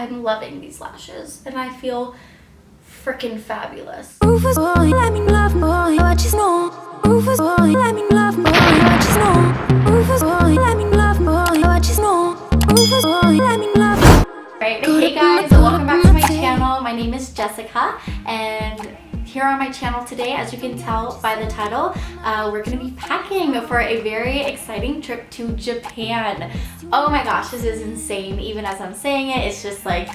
I'm loving these lashes and I feel freaking fabulous. Rufus boy, let me love boy, what you know. Rufus boy, let me love boy, what you know. Rufus boy, let me love boy, what you know. Rufus boy, let me love. Right, hey guys, welcome back to my channel. My name is Jessica, and here on my channel today, as you can tell by the title, we're going to be packing for a very exciting trip to Japan. Oh my gosh, this is insane. Even as I'm saying it, it's just like,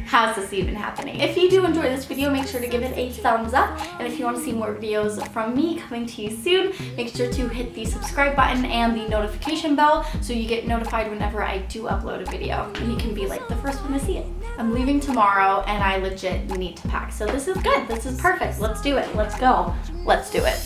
how's this even happening? If you do enjoy this video, make sure to give it a thumbs up. And if you want to see more videos from me coming to you soon, make sure to hit the subscribe button and the notification bell so you get notified whenever I do upload a video. And you can be like the first one to see it. I'm leaving tomorrow and I legit need to pack. So this is good. This is perfect. Let's do it. Let's go. Let's do it.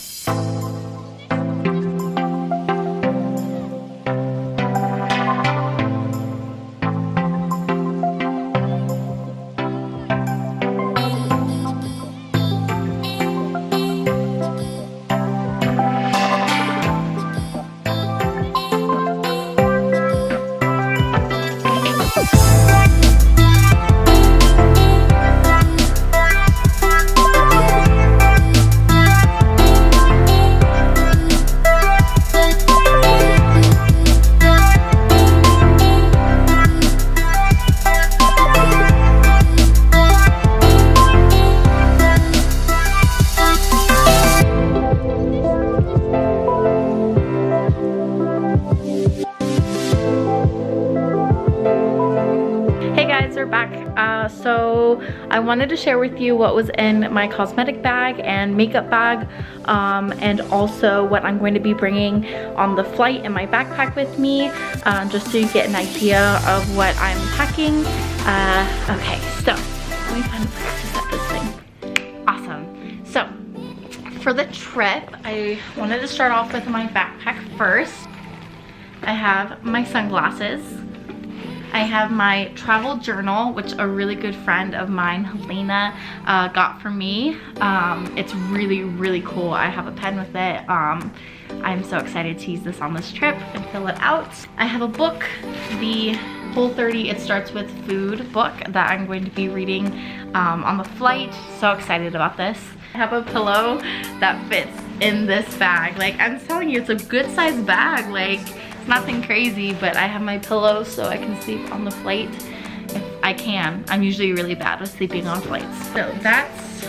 So I wanted to share with you what was in my cosmetic bag and makeup bag, and also what I'm going to be bringing on the flight in my backpack with me, just so you get an idea of what I'm packing. Okay, so let me find a place to set this thing. Awesome. So for the trip, I wanted to start off with my backpack first. I have my sunglasses. I have my travel journal, which a really good friend of mine, Helena, got for me. It's really, really cool. I have a pen with it. I'm so excited to use this on this trip and fill it out. I have a book, the Whole30 It Starts With Food book that I'm going to be reading on the flight. So excited about this. I have a pillow that fits in this bag. Like, I'm telling you, it's a good sized bag. Like, it's nothing crazy, but I have my pillow so I can sleep on the flight if I can. I'm usually really bad with sleeping on flights. So that's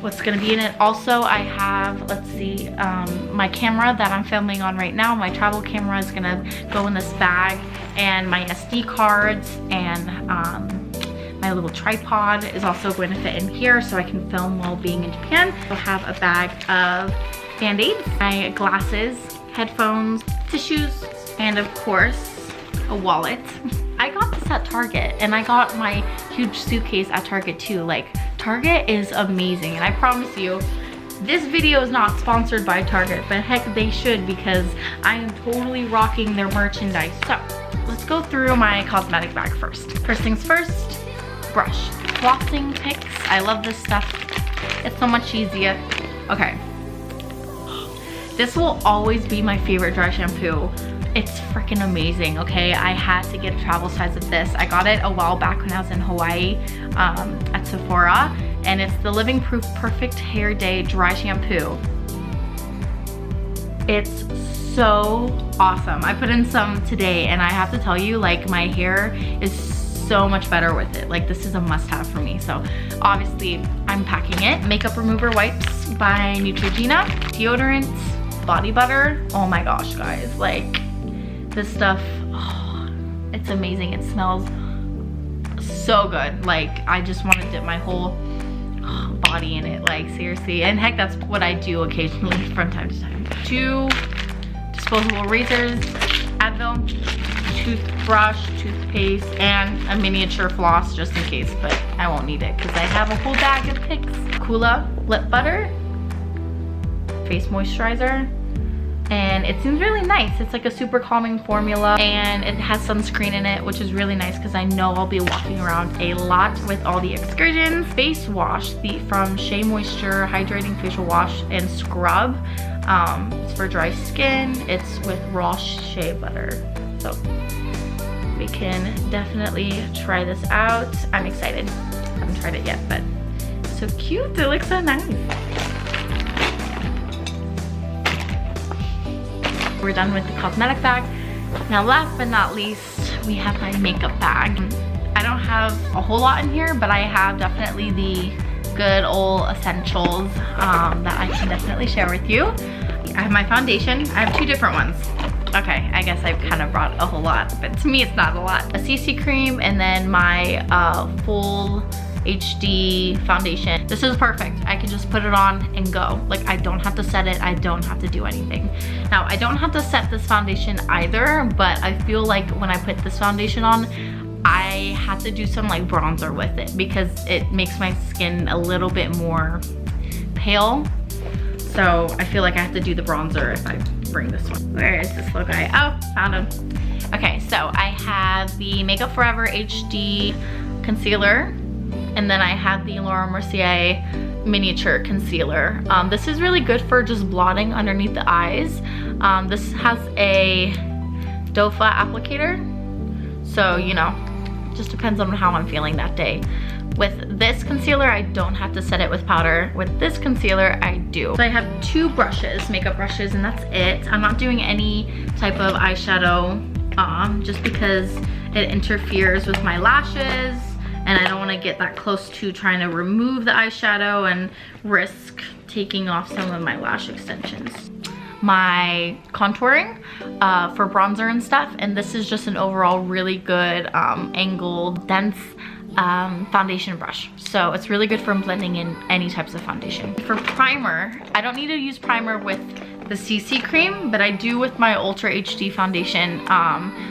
what's gonna be in it. Also, I have, let's see, my camera that I'm filming on right now. My travel camera is gonna go in this bag, and my SD cards and my little tripod is also going to fit in here so I can film while being in Japan. I'll have a bag of Band-Aids, my glasses, headphones, tissues, and of course, a wallet. I got this at Target, and I got my huge suitcase at Target too. Like, Target is amazing, and I promise you, this video is not sponsored by Target, but heck, they should, because I am totally rocking their merchandise. So, let's go through my cosmetic bag first. First things first, brush. Flossing picks. I love this stuff. It's so much easier. Okay. This will always be my favorite dry shampoo. It's freaking amazing, okay? I had to get a travel size of this. I got it a while back when I was in Hawaii at Sephora, and it's the Living Proof Perfect Hair Day Dry Shampoo. It's so awesome. I put in some today, and I have to tell you, like, my hair is so much better with it. Like, this is a must-have for me. So obviously I'm packing it. Makeup remover wipes by Neutrogena, deodorant, body butter. Oh my gosh, guys, like, this stuff, oh, it's amazing. It smells so good. Like, I just want to dip my whole body in it, like, seriously. And heck, that's what I do occasionally from time to time. 2 disposable razors, Advil, toothbrush, toothpaste, and a miniature floss just in case, but I won't need it because I have a whole bag of picks. Kula lip butter, face moisturizer, and it seems really nice. It's like a super calming formula, and it has sunscreen in it, which is really nice because I know I'll be walking around a lot with all the excursions. Face wash from Shea Moisture Hydrating Facial Wash and Scrub. It's for dry skin. It's with raw shea butter. So we can definitely try this out. I'm excited. I haven't tried it yet, but it's so cute. It looks so nice. We're done with the cosmetic bag. Now last but not least, we have my makeup bag. I don't have a whole lot in here, but I have definitely the good old essentials that I can definitely share with you. I have my foundation. I have two different ones. Okay, I guess I've kind of brought a whole lot, but to me it's not a lot. A CC cream and then my full HD foundation. This is perfect. I can just put it on and go. Like, I don't have to set it. I don't have to do anything. Now, I don't have to set this foundation either, but I feel like when I put this foundation on, I have to do some like bronzer with it because it makes my skin a little bit more pale. So I feel like I have to do the bronzer if I bring this one. Where is this little guy? Oh, found him. Okay, so I have the Makeup Forever HD concealer. And then I have the Laura Mercier miniature concealer. This is really good for just blotting underneath the eyes. This has a doe foot applicator. So, you know, just depends on how I'm feeling that day. With this concealer, I don't have to set it with powder. With this concealer, I do. So I have two brushes, makeup brushes, and that's it. I'm not doing any type of eyeshadow just because it interferes with my lashes. And I don't want to get that close to trying to remove the eyeshadow and risk taking off some of my lash extensions. My contouring for bronzer and stuff, and this is just an overall really good angled, dense foundation brush. So it's really good for blending in any types of foundation. For primer, I don't need to use primer with the CC cream, but I do with my Ultra HD foundation.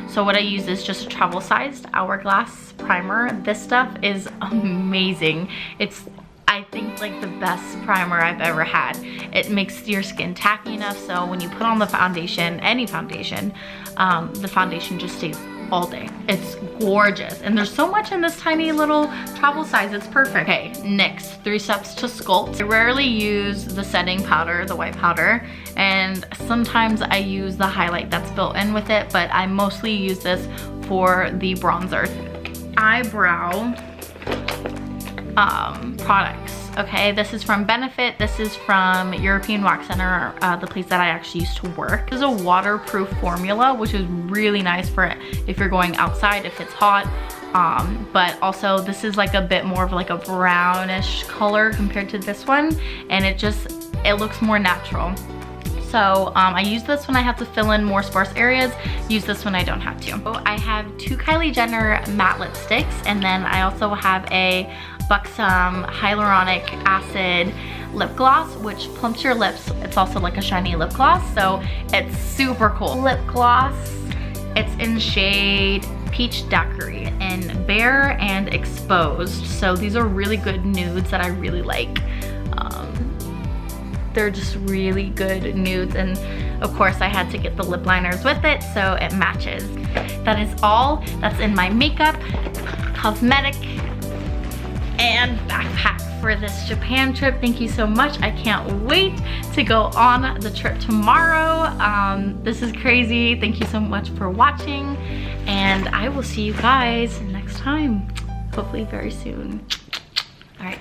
So what I use is just a travel sized Hourglass primer. This stuff is amazing. It's, I think, like the best primer I've ever had. It makes your skin tacky enough so when you put on the foundation, any foundation, the foundation just stays all day. It's gorgeous, and there's so much in this tiny little travel size. It's perfect. Okay, next, 3 steps to sculpt. I rarely use the setting powder, the white powder, and sometimes I use the highlight that's built in with it, but I mostly use this for the bronzer. Eyebrow products. Okay, this is from Benefit. This is from European Wax Center, the place that I actually used to work. This is a waterproof formula, which is really nice for if you're going outside, if it's hot. But also this is like a bit more of like a brownish color compared to this one, and it looks more natural. So I use this when I have to fill in more sparse areas, use this when I don't have to. So I have 2 Kylie Jenner matte lipsticks, and then I also have a Buxom Hyaluronic Acid lip gloss, which plumps your lips. It's also like a shiny lip gloss, so it's super cool. Lip gloss, it's in shade Peach Daiquiri in Bare and Exposed. So these are really good nudes that I really like. They're just really good nudes, and of course I had to get the lip liners with it so it matches. That is all that's in my makeup, cosmetic, and backpack for this Japan trip. Thank you so much. I can't wait to go on the trip tomorrow. This is crazy. Thank you so much for watching, and I will see you guys next time, hopefully very soon. All right.